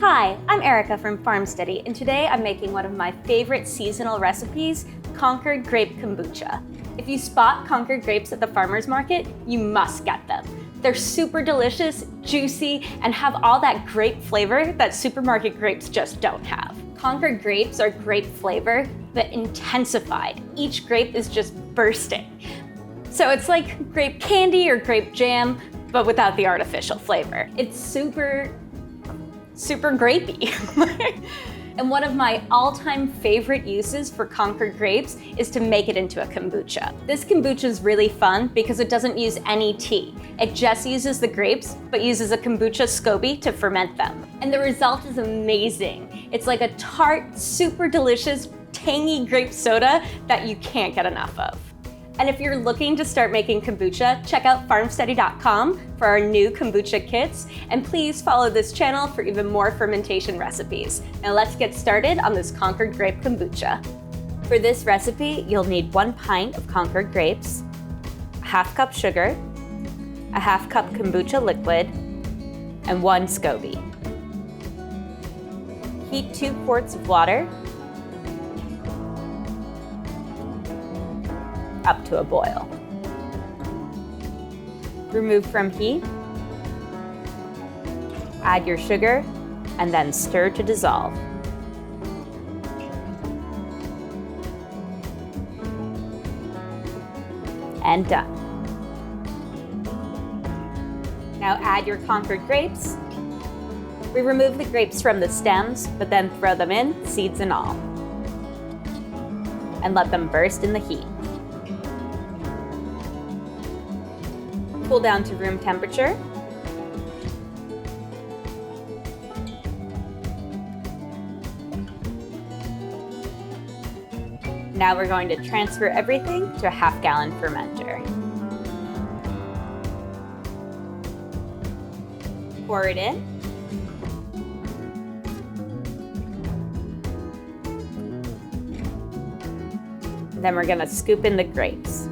Hi, I'm Erica from FarmSteady, and today I'm making one of my favorite seasonal recipes, Concord Grape Kombucha. If you spot Concord grapes at the farmer's market, you must get them. They're super delicious, juicy, and have all that grape flavor that supermarket grapes just don't have. Concord grapes are grape flavor, but intensified. Each grape is just bursting. So it's like grape candy or grape jam, but without the artificial flavor. It's super grapey. And one of my all-time favorite uses for Concord grapes is to make it into a kombucha. This kombucha is really fun because it doesn't use any tea. It just uses the grapes, but uses a kombucha SCOBY to ferment them. And the result is amazing. It's like a tart, super delicious, tangy grape soda that you can't get enough of. And if you're looking to start making kombucha, check out FarmSteady.com for our new kombucha kits, and please follow this channel for even more fermentation recipes. Now let's get started on this Concord Grape Kombucha. For this recipe, you'll need 1 pint of Concord grapes, a ½ cup sugar, a ½ cup kombucha liquid, and 1 SCOBY. Heat 2 quarts of water up to a boil. Remove from heat, add your sugar, and then stir to dissolve. And done. Now add your Concord grapes. We remove the grapes from the stems, but then throw them in, seeds and all, and let them burst in the heat. Cool down to room temperature. Now we're going to transfer everything to a ½ gallon fermenter. Pour it in. Then we're going to scoop in the grapes.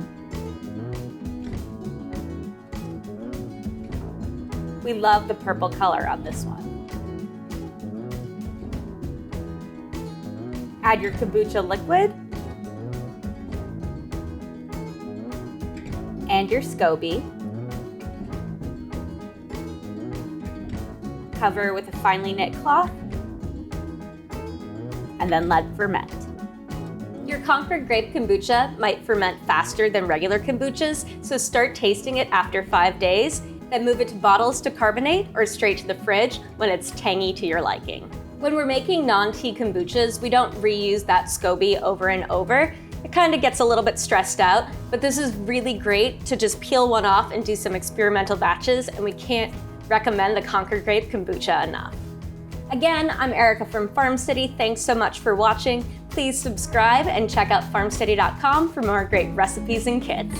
We love the purple color on this one. Add your kombucha liquid and your SCOBY. Cover with a finely knit cloth and then let ferment. Your Concord Grape Kombucha might ferment faster than regular kombuchas, so start tasting it after 5 days. Then move it to bottles to carbonate or straight to the fridge when it's tangy to your liking. When we're making non-tea kombuchas, we don't reuse that SCOBY over and over. It kind of gets a little bit stressed out, but this is really great to just peel one off and do some experimental batches, and we can't recommend the Concord Grape Kombucha enough. Again, I'm Erica from FarmSteady. Thanks so much for watching. Please subscribe and check out FarmSteady.com for more great recipes and kits.